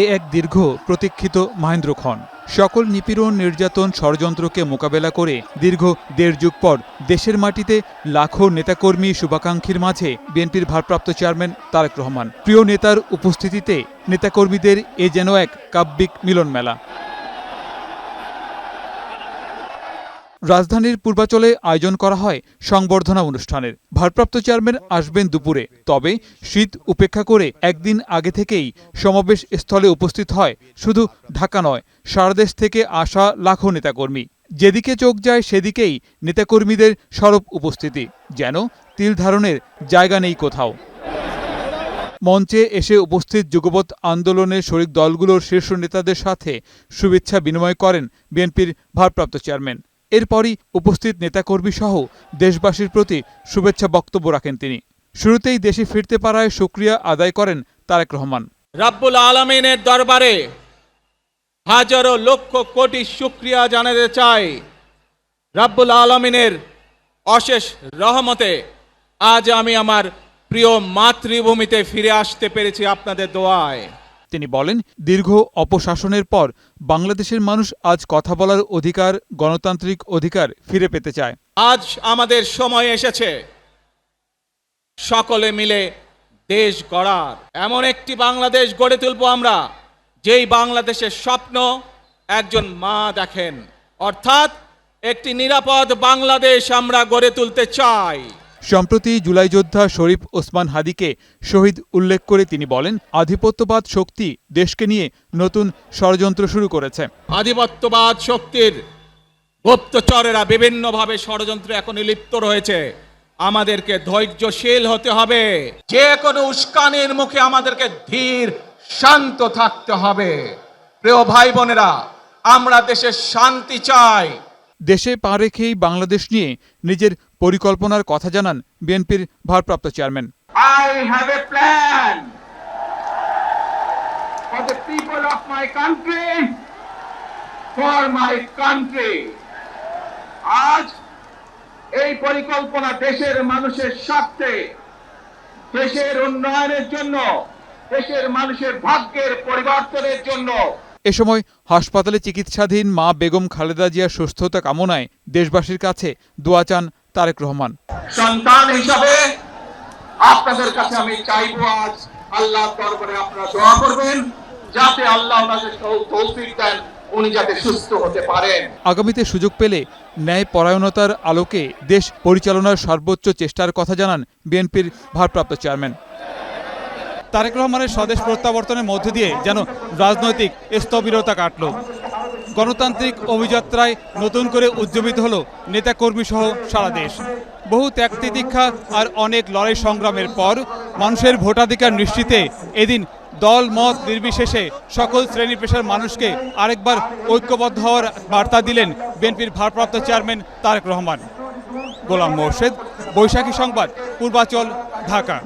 এ এক দীর্ঘ প্রতীক্ষিত মাহেন্দ্রক্ষণ। সকল নিপীড়ন, নির্যাতন, ষড়যন্ত্রকে মোকাবেলা করে দীর্ঘ ১.৫ যুগ পর দেশের মাটিতে লাখো নেতাকর্মী, শুভাকাঙ্ক্ষীর মাঝে বিএনপির ভারপ্রাপ্ত চেয়ারম্যান তারেক রহমান। প্রিয় নেতার উপস্থিতিতে নেতাকর্মীদের এ যেন এক কাব্যিক মিলন মেলা। রাজধানীর পূর্বাচলে আয়োজন করা হয় সংবর্ধনা অনুষ্ঠানের। ভারপ্রাপ্ত চেয়ারম্যান আসবেন দুপুরে, তবে শীত উপেক্ষা করে একদিন আগে থেকেই সমাবেশ স্থলে উপস্থিত হয় শুধু ঢাকা নয়, সারা দেশ থেকে আসা লাখো নেতাকর্মী। যেদিকে চোখ যায় সেদিকেই নেতাকর্মীদের সরব উপস্থিতি, যেন তিল ধারণের জায়গা নেই কোথাও। মঞ্চে এসে উপস্থিত যুগপৎ আন্দোলনের শরিক দলগুলোর শীর্ষ নেতাদের সাথে শুভেচ্ছা বিনিময় করেন বিএনপির ভারপ্রাপ্ত চেয়ারম্যান। এরপরই উপস্থিত নেতাকর্মী সহ দেশবাসীর প্রতি শুভেচ্ছা বক্তব্য রাখেন তিনি। শুরুতেই দেশে ফিরতে পারায় শুকরিয়া আদায় করেন তারেক রহমান। রাব্বুল আলামিনের দরবারে হাজারো লক্ষ কোটি শুকরিয়া জানাতে চাই। রাব্বুল আলামিনের অশেষ রহমতে আজ আমি আমার প্রিয় মাতৃভূমিতে ফিরে আসতে পেরেছি আপনাদের দোয়ায়। তিনি বলেন, দীর্ঘ অপশাসনের পর বাংলাদেশের মানুষ আজ কথা বলার অধিকার, গণতান্ত্রিক অধিকার ফিরে পেতে চায়। আজ আমাদের সময় এসেছে সকলে মিলে দেশ গড়ার। এমন একটি বাংলাদেশ গড়ে তুলব আমরা, যেই বাংলাদেশের স্বপ্ন একজন মা দেখেন, অর্থাৎ একটি নিরাপদ বাংলাদেশ আমরা গড়ে তুলতে চাই। সম্প্রতি জুলাই যোদ্ধা শরীফ ওসমান হাদিকে শহীদ উল্লেখ করে তিনি বলেন, আধিপত্যবাদ শক্তি দেশকে নিয়ে নতুন ষড়যন্ত্র শুরু করেছে। আধিপত্যবাদ শক্তির গুপ্তচরেরা বিভিন্নভাবে ষড়যন্ত্রে এখন লিপ্ত রয়েছে। আমাদেরকে ধৈর্যশীল হতে হবে, যে কোনো উস্কানির মুখে আমাদেরকে ধীর শান্ত থাকতে হবে। প্রিয় ভাই বোনেরা, আমরা দেশের শান্তি চাই। দেশে পা রেখেই বাংলাদেশ নিয়ে নিজের পরিকল্পনার কথা জানান বিএনপির ভারপ্রাপ্ত chairman. I have a plan for the people of my country, for my country. আজ এই পরিকল্পনা দেশের মানুষের স্বার্থে, দেশের উন্নয়নের জন্য, দেশের মানুষের ভাগ্যের পরিবর্তনের জন্য। এ সময় হাসপাতালে চিকিৎসাধীন মা বেগম খালেদা জিয়ার সুস্থতা কামনায় দেশবাসীর কাছে দোয়া চান তারেক রহমান। সন্তান হিসাবে আপনাদের কাছে আমি চাইবো, আজ আল্লাহর দরবারে আপনারা দোয়া করবেন যাতে আল্লাহ ওনাকে তৌফিক দেন, উনি যাতে সুস্থ হতে পারেন। আগামীতে সুযোগ পেলে ন্যায় পরায়ণতার আলোকে দেশ পরিচালনার সর্বোচ্চ চেষ্টার কথা জানান বিএনপির ভারপ্রাপ্ত চেয়ারম্যান। তারেক রহমানের স্বদেশ প্রত্যাবর্তনের মধ্যে দিয়ে যেন রাজনৈতিক স্থবিরতা কাটল। গণতান্ত্রিক অভিযাত্রায় নতুন করে উজ্জীবিত হলো নেতাকর্মী সহ সারা দেশ। বহু ত্যাগ তিতিক্ষা আর অনেক লড়াই সংগ্রামের পর মানুষের ভোটাধিকার নিশ্চিতে এদিন দল মত নির্বিশেষে সকল শ্রেণী পেশার মানুষকে আরেকবার ঐক্যবদ্ধ হওয়ার বার্তা দিলেন বিএনপির ভারপ্রাপ্ত চেয়ারম্যান তারেক রহমান। গোলাম মোর্শেদ, বৈশাখী সংবাদ, পূর্বাচল, ঢাকা।